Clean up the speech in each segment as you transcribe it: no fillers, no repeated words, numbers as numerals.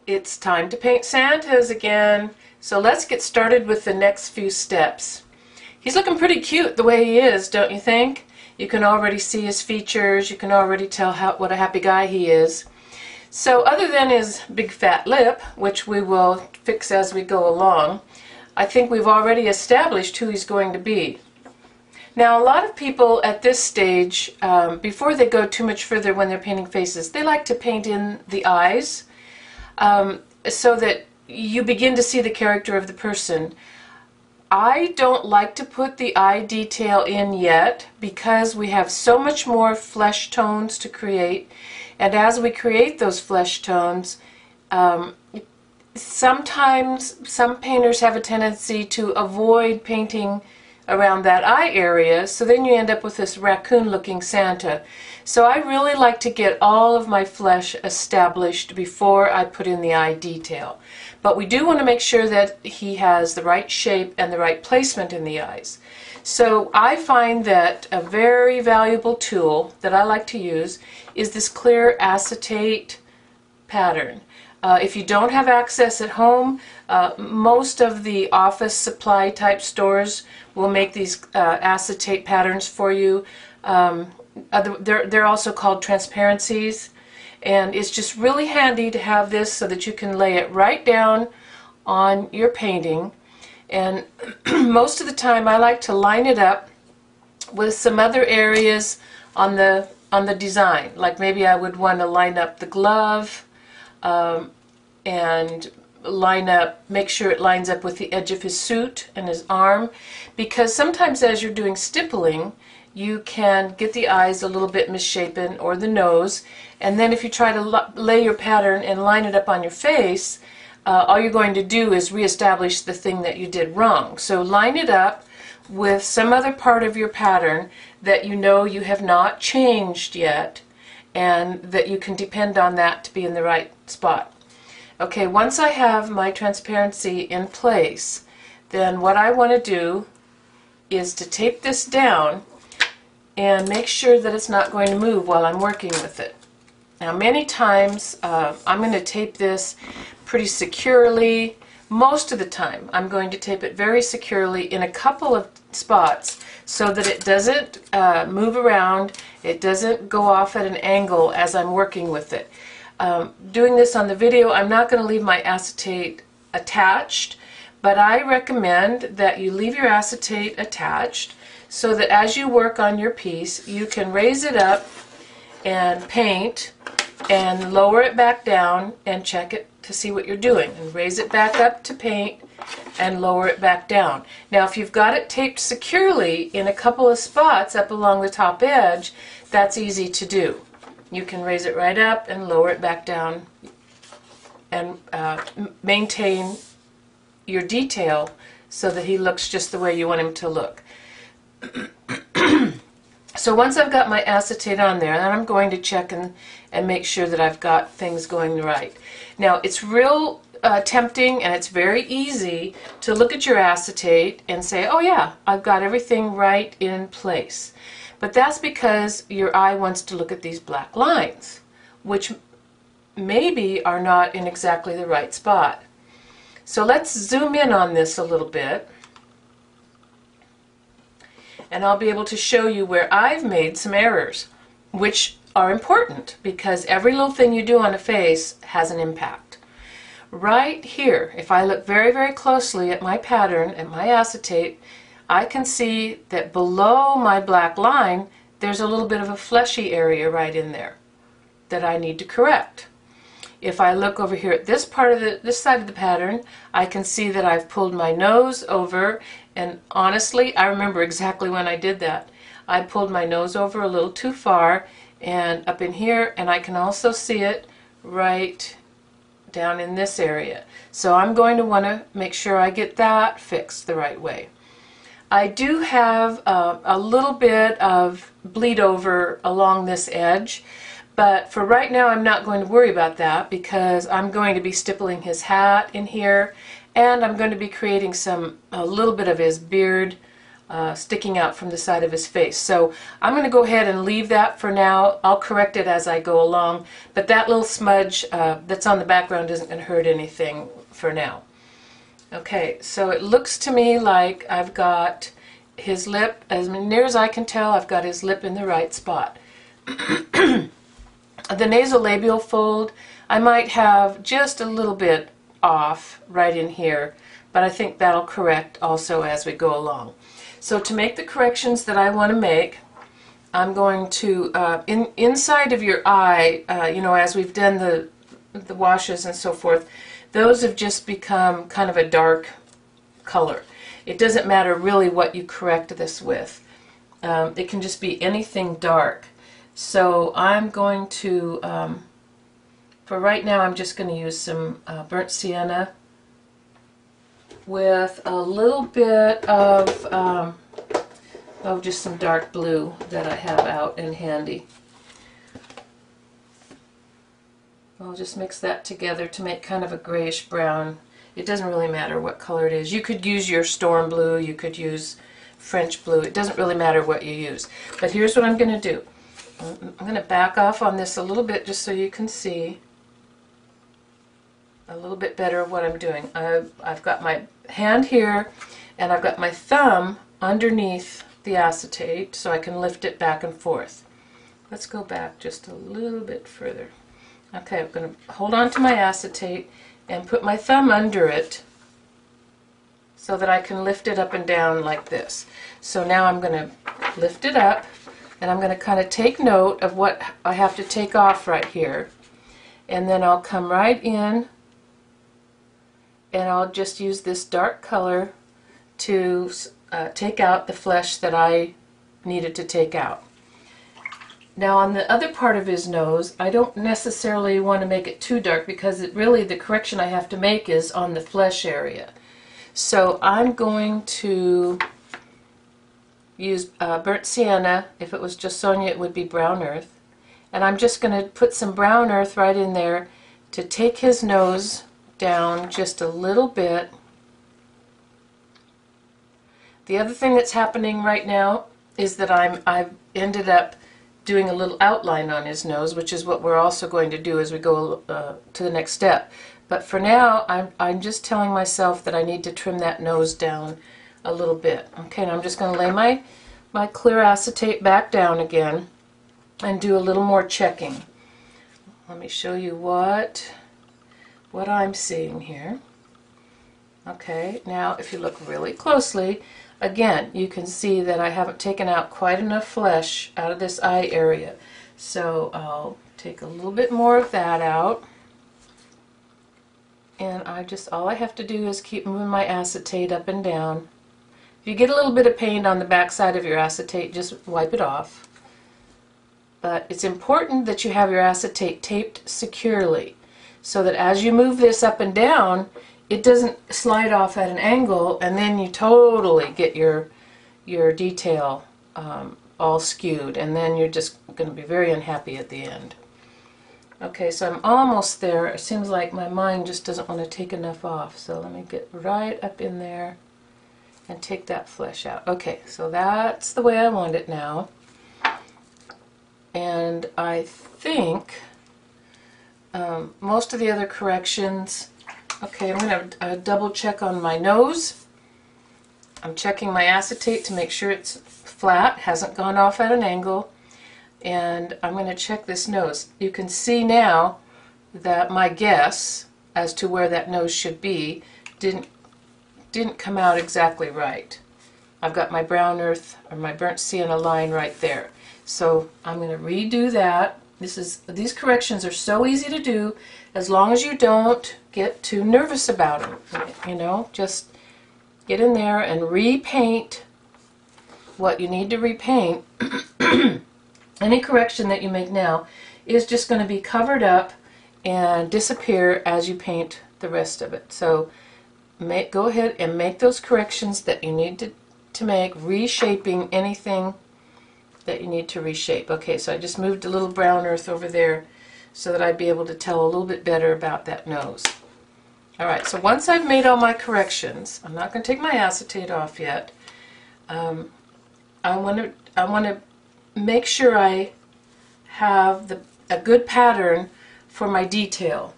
It's time to paint Santas again. So let's get started with the next few steps. He's looking pretty cute the way he is, don't you think? You can already see his features. You can already tell what a happy guy he is. So other than his big fat lip, which we will fix as we go along, I think we've already established who he's going to be. Now, a lot of people at this stage, before they go too much further when they're painting faces, they like to paint in the eyes so that you begin to see the character of the person. I don't like to put the eye detail in yet because we have so much more flesh tones to create, and as we create those flesh tones, sometimes some painters have a tendency to avoid painting around that eye area, so then you end up with this raccoon looking Santa. So I really like to get all of my flesh established before I put in the eye detail. But we do want to make sure that he has the right shape and the right placement in the eyes. So I find that a very valuable tool that I like to use is this clear acetate pattern. If you don't have access at home, most of the office supply type stores will make these acetate patterns for you. They're also called transparencies, and it's just really handy to have this so that you can lay it right down on your painting. And most of the time I like to line it up with some other areas on the design, like maybe I would want to line up the glove, and make sure it lines up with the edge of his suit and his arm, because sometimes as you're doing stippling you can get the eyes a little bit misshapen, or the nose, and then if you try to lay your pattern and line it up on your face, all you're going to do is reestablish the thing that you did wrong. So line it up with some other part of your pattern that you know you have not changed yet, and that you can depend on that to be in the right spot. Okay, once I have my transparency in place, then what I want to do is to tape this down and make sure that it's not going to move while I'm working with it. Now, many times I'm going to tape this pretty securely. Most of the time I'm going to tape it very securely in a couple of spots so that it doesn't move around, it doesn't go off at an angle as I'm working with it. Doing this on the video, I'm not going to leave my acetate attached, but I recommend that you leave your acetate attached so that as you work on your piece you can raise it up and paint and lower it back down and check it to see what you're doing, and raise it back up to paint and lower it back down. Now, if you've got it taped securely in a couple of spots up along the top edge, that's easy to do. You can raise it right up and lower it back down and maintain your detail so that he looks just the way you want him to look. So once I've got my acetate on there, then I'm going to check and make sure that I've got things going right. Now, it's real tempting, and it's very easy to look at your acetate and say, oh yeah, I've got everything right in place. But that's because your eye wants to look at these black lines, which maybe are not in exactly the right spot. So let's zoom in on this a little bit, and I'll be able to show you where I've made some errors, which are important because every little thing you do on a face has an impact. Right here, if I look very, very closely at my pattern, at my acetate, I can see that below my black line there's a little bit of a fleshy area right in there that I need to correct. If I look over here at this part of this side of the pattern, I can see that I've pulled my nose over, and honestly I remember exactly when I did that. I pulled my nose over a little too far and up in here, and I can also see it right down in this area. So I'm going to want to make sure I get that fixed the right way. I do have a little bit of bleed over along this edge, but for right now I'm not going to worry about that because I'm going to be stippling his hat in here, and I'm going to be creating a little bit of his beard sticking out from the side of his face. So I'm going to go ahead and leave that for now. I'll correct it as I go along, but that little smudge that's on the background isn't going to hurt anything for now. Okay, so it looks to me like I've got his lip, as near as I can tell, I've got his lip in the right spot. The nasolabial fold, I might have just a little bit off right in here, but I think that'll correct also as we go along. So to make the corrections that I want to make, I'm going to, inside of your eye, you know, as we've done the washes and so forth, those have just become kind of a dark color. It doesn't matter really what you correct this with. It can just be anything dark. So I'm going to, for right now, I'm just going to use some burnt sienna with a little bit of just some dark blue that I have out and handy. I'll just mix that together to make kind of a grayish brown. It doesn't really matter what color it is. You could use your storm blue, you could use French blue. It doesn't really matter what you use. But here's what I'm going to do. I'm going to back off on this a little bit just so you can see a little bit better what I'm doing. I've got my hand here and I've got my thumb underneath the acetate so I can lift it back and forth. Let's go back just a little bit further. Okay, I'm going to hold on to my acetate and put my thumb under it so that I can lift it up and down like this. So now I'm going to lift it up and I'm going to kind of take note of what I have to take off right here. And then I'll come right in and I'll just use this dark color to take out the flesh that I needed to take out. Now on the other part of his nose, I don't necessarily want to make it too dark because the correction I have to make is on the flesh area. So I'm going to use burnt sienna. If it was just Sonia, it would be brown earth. And I'm just going to put some brown earth right in there to take his nose down just a little bit. The other thing that's happening right now is that I've ended up doing a little outline on his nose, which is what we're also going to do as we go to the next step. But for now, I'm just telling myself that I need to trim that nose down a little bit. Okay, and I'm just going to lay my clear acetate back down again and do a little more checking. Let me show you what I'm seeing here. Okay, now if you look really closely, again, you can see that I haven't taken out quite enough flesh out of this eye area. So I'll take a little bit more of that out. And all I have to do is keep moving my acetate up and down. If you get a little bit of paint on the back side of your acetate, just wipe it off. But it's important that you have your acetate taped securely so that as you move this up and down, it doesn't slide off at an angle and then you totally get your detail all skewed, and then you're just going to be very unhappy at the end. Okay, so I'm almost there. It seems like my mind just doesn't want to take enough off. So let me get right up in there and take that flesh out. Okay, so that's the way I want it now. And I think most of the other corrections. Okay, I'm going to double check on my nose. I'm checking my acetate to make sure it's flat, hasn't gone off at an angle. And I'm going to check this nose. You can see now that my guess as to where that nose should be didn't come out exactly right. I've got my brown earth or my burnt sienna line right there. So I'm going to redo that. These corrections are so easy to do as long as you don't get too nervous about them. You know, just get in there and repaint what you need to repaint. Any correction that you make now is just going to be covered up and disappear as you paint the rest of it. So go ahead and make those corrections that you need to make, reshaping anything that you need to reshape. Okay, so I just moved a little brown earth over there so that I'd be able to tell a little bit better about that nose. Alright, so once I've made all my corrections, I'm not going to take my acetate off yet, I want to make sure I have a good pattern for my detail.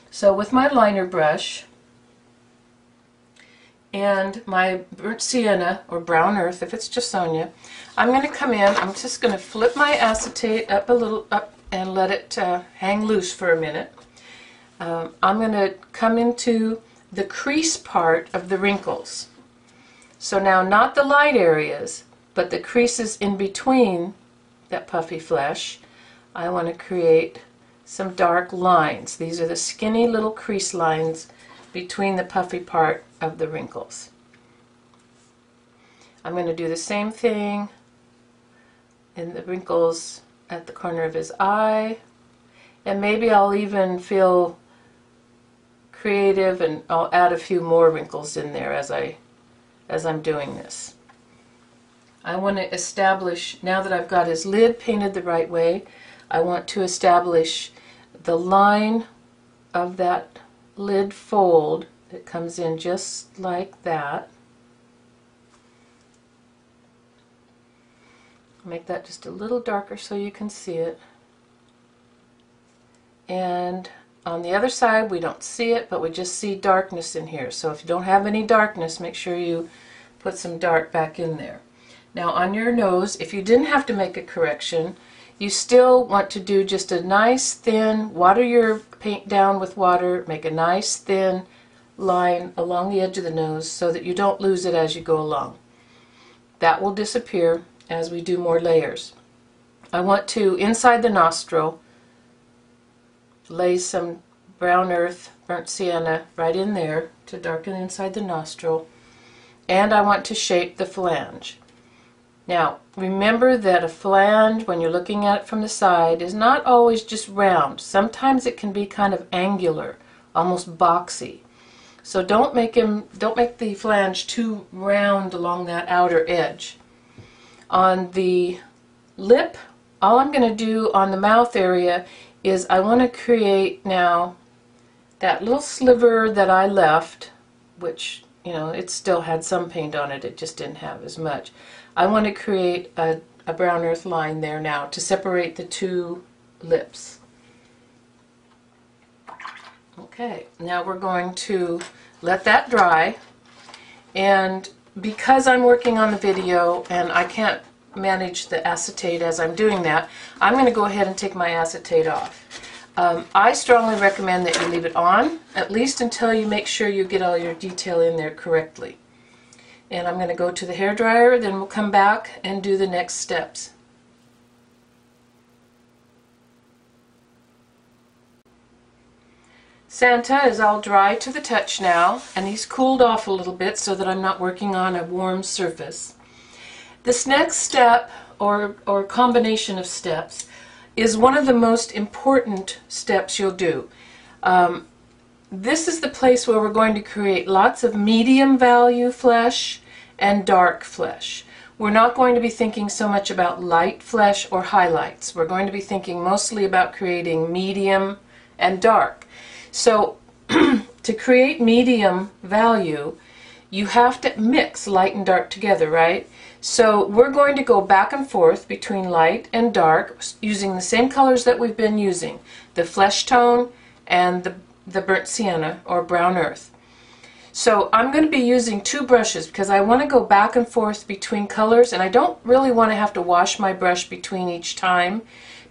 So with my liner brush and my burnt sienna, or brown earth if it's Jasonia, I'm going to come in, I'm just going to flip my acetate up a little, up, and let it hang loose for a minute. I'm going to come into the crease part of the wrinkles. So now not the light areas, but the creases in between that puffy flesh. I want to create some dark lines. These are the skinny little crease lines between the puffy part of the wrinkles. I'm going to do the same thing in the wrinkles at the corner of his eye, and maybe I'll even feel creative and I'll add a few more wrinkles in there as I'm doing this. I want to establish, now that I've got his lid painted the right way, I want to establish the line of that lid fold that comes in just like that. Make that just a little darker so you can see it. And on the other side we don't see it, but we just see darkness in here. So if you don't have any darkness, make sure you put some dark back in there. Now on your nose, if you didn't have to make a correction, you still want to do just a nice thin, water your paint down with water, make a nice thin line along the edge of the nose so that you don't lose it as you go along. That will disappear as we do more layers. I want to, inside the nostril, lay some brown earth, burnt sienna right in there to darken inside the nostril, and I want to shape the flange. Now remember that a flange, when you're looking at it from the side, is not always just round. Sometimes it can be kind of angular, almost boxy. So don't make the flange too round along that outer edge. On the lip, all I'm going to do on the mouth area is I want to create now that little sliver that I left, which, you know, it still had some paint on it, it just didn't have as much. I want to create a brown earth line there now to separate the two lips. Okay, now we're going to let that dry, and because I'm working on the video and I can't manage the acetate as I'm doing that, I'm going to go ahead and take my acetate off. I strongly recommend that you leave it on, at least until you make sure you get all your detail in there correctly. And I'm going to go to the hairdryer, then we'll come back and do the next steps. Santa is all dry to the touch now, and he's cooled off a little bit so that I'm not working on a warm surface. This next step, or combination of steps, is one of the most important steps you'll do. This is the place where we're going to create lots of medium value flesh and dark flesh. We're not going to be thinking so much about light flesh or highlights. We're going to be thinking mostly about creating medium and dark. So to create medium value, you have to mix light and dark together, right? So we're going to go back and forth between light and dark using the same colors that we've been using, the flesh tone and the burnt sienna or brown earth. So I'm going to be using two brushes because I want to go back and forth between colors, and I don't really want to have to wash my brush between each time,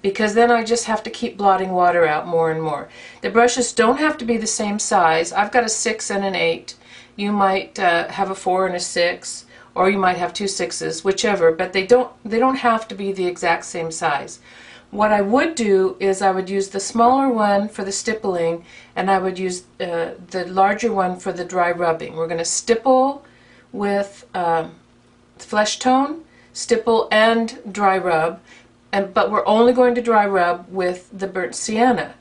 because then I just have to keep blotting water out more and more. The brushes don't have to be the same size. I've got a 6 and an 8. You might have a 4 and a 6, or you might have two 6s, whichever, but they don't have to be the exact same size. What I would do is I would use the smaller one for the stippling, and I would use the larger one for the dry rubbing. We're going to stipple with flesh tone, stipple and dry rub, but we're only going to dry rub with the burnt sienna.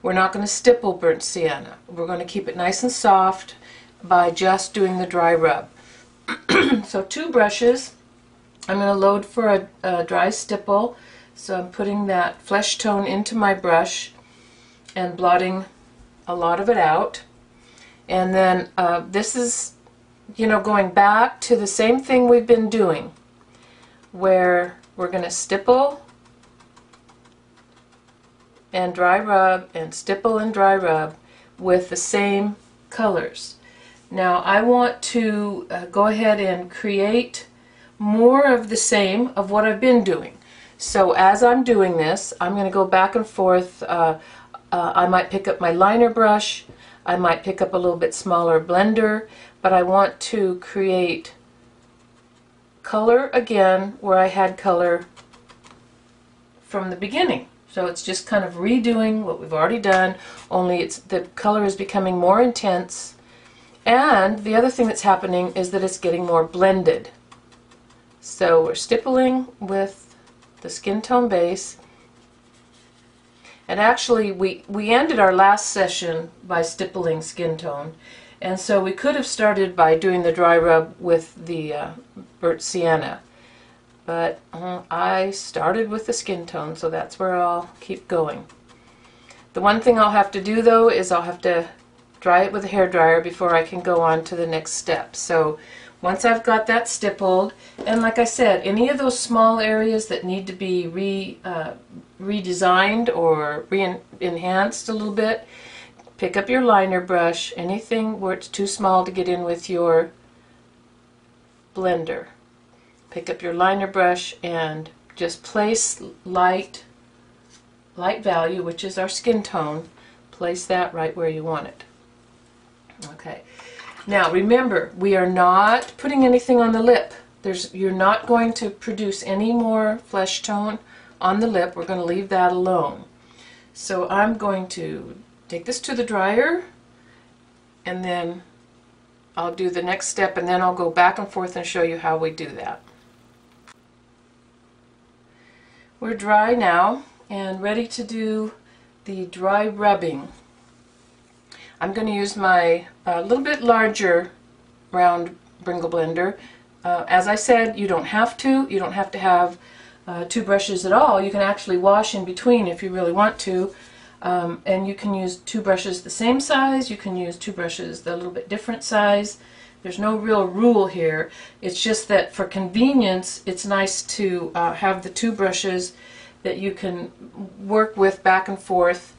We're not going to stipple burnt sienna. We're going to keep it nice and soft by just doing the dry rub. So two brushes. I'm going to load for a dry stipple. So I'm putting that flesh tone into my brush and blotting a lot of it out. And then this is going back to the same thing we've been doing, where we're going to stipple and dry rub and stipple and dry rub with the same colors. Now I want to go ahead and create more of the same of what I've been doing. So as I'm doing this, I'm going to go back and forth. I might pick up my liner brush, I might pick up a little bit smaller blender, but I want to create color again where I had color from the beginning. So it's just kind of redoing what we've already done, only the color is becoming more intense. And the other thing that's happening is that it's getting more blended. So we're stippling with the skin tone base. And actually we ended our last session by stippling skin tone. And so we could have started by doing the dry rub with the burnt sienna. But I started with the skin tone, so that's where I'll keep going. The one thing I'll have to do though is I'll have to dry it with a hairdryer before I can go on to the next step. So once I've got that stippled, and like I said, any of those small areas that need to be redesigned or enhanced a little bit, pick up your liner brush, anything where it's too small to get in with your blender. Pick up your liner brush and just place light value, which is our skin tone, place that right where you want it. Okay. Now remember, we are not putting anything on the lip. You're not going to produce any more flesh tone on the lip. We're going to leave that alone. So I'm going to take this to the dryer, and then I'll do the next step, and then I'll go back and forth and show you how we do that. We're dry now and ready to do the dry rubbing. I'm going to use my little bit larger round Bringle blender. As I said, you don't have to. You don't have to have two brushes at all. You can actually wash in between if you really want to. And you can use two brushes the same size. You can use two brushes a little bit different size. There's no real rule here. It's just that for convenience, it's nice to have the two brushes that you can work with back and forth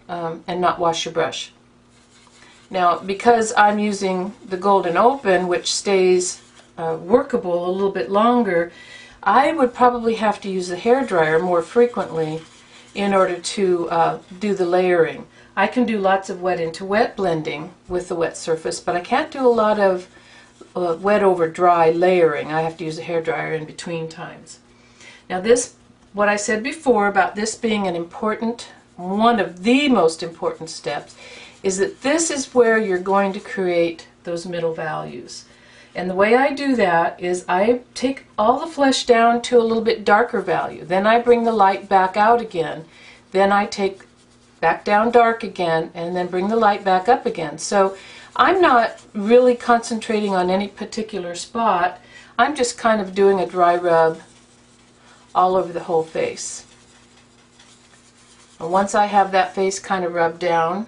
and not wash your brush. Now, because I'm using the Golden Open, which stays workable a little bit longer, I would probably have to use the hairdryer more frequently in order to do the layering. I can do lots of wet into wet blending with the wet surface, but I can't do a lot of wet over dry layering. I have to use a hairdryer in between times. Now this, what I said before about this being an important, one of the most important steps, is that this is where you're going to create those middle values. And the way I do that is I take all the flesh down to a little bit darker value. Then I bring the light back out again. Then I take back down dark again, and then bring the light back up again. So I'm not really concentrating on any particular spot. I'm just kind of doing a dry rub all over the whole face. And once I have that face kind of rubbed down,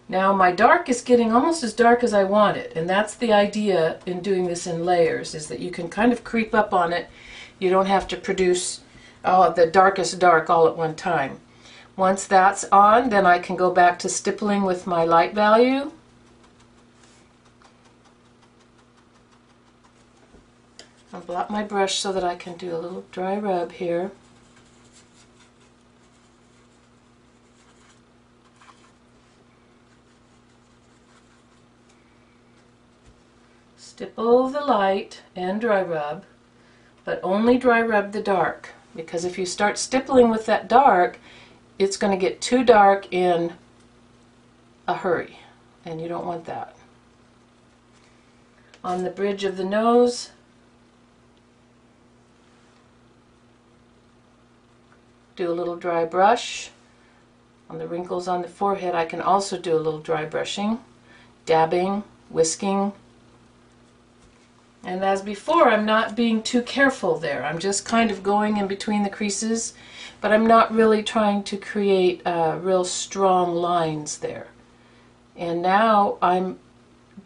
now my dark is getting almost as dark as I want it, and that's the idea in doing this in layers, is that you can kind of creep up on it. You don't have to produce the darkest dark all at one time. Once that's on, then I can go back to stippling with my light value. I'll blot my brush so that I can do a little dry rub here. Stipple the light and dry rub, but only dry rub the dark, because if you start stippling with that dark, it's going to get too dark in a hurry, and you don't want that. On the bridge of the nose, do a little dry brush. On the wrinkles on the forehead, I can also do a little dry brushing, dabbing, whisking. And as before, I'm not being too careful there. I'm just kind of going in between the creases, but I'm not really trying to create real strong lines there. And now I'm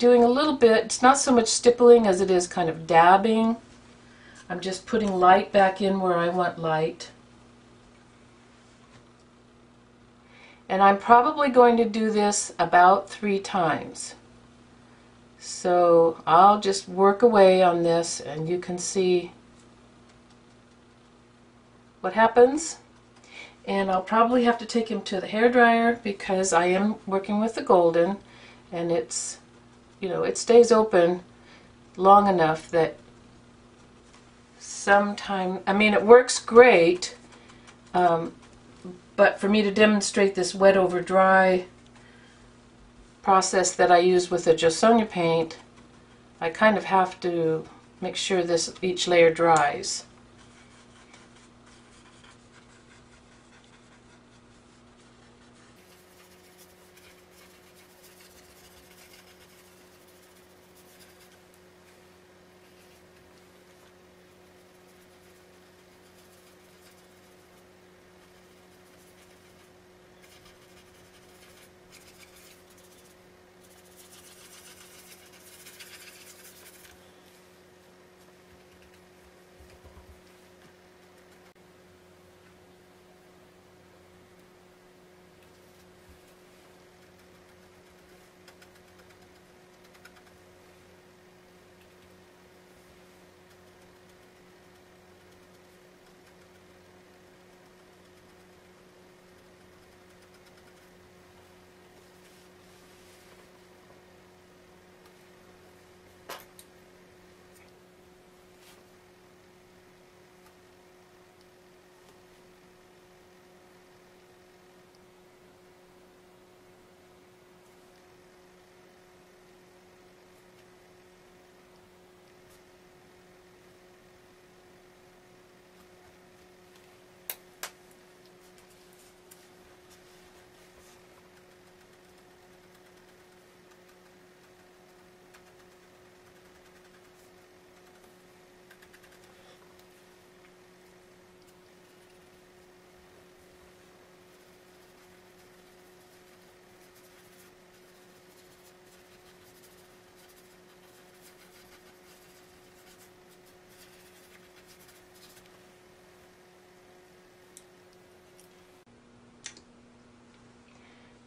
doing a little bit. It's not so much stippling as it is kind of dabbing. I'm just putting light back in where I want light. And I'm probably going to do this about 3 times. So I'll just work away on this and you can see what happens. And I'll probably have to take him to the hairdryer because I am working with the golden, and it's, you know, it stays open long enough that sometime, I mean, it works great, but for me to demonstrate this wet over dry process that I use with the Josonia paint, I kind of have to make sure this each layer dries.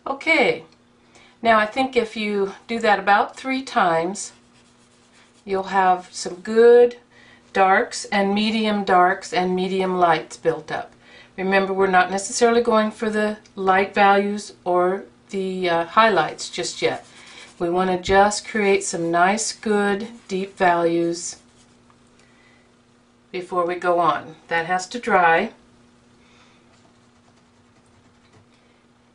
Okay, now I think if you do that about 3 times, you'll have some good darks and medium lights built up. Remember, we're not necessarily going for the light values or the highlights just yet. We want to just create some nice, good, deep values before we go on. That has to dry.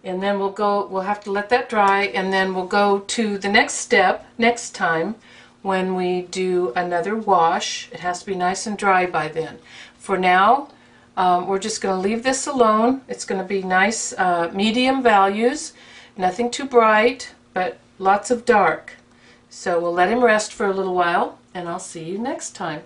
And then we'll have to let that dry, and then we'll go to the next step next time when we do another wash. It has to be nice and dry by then. For now, we're just going to leave this alone. It's going to be nice medium values, nothing too bright, but lots of dark. So we'll let him rest for a little while, and I'll see you next time.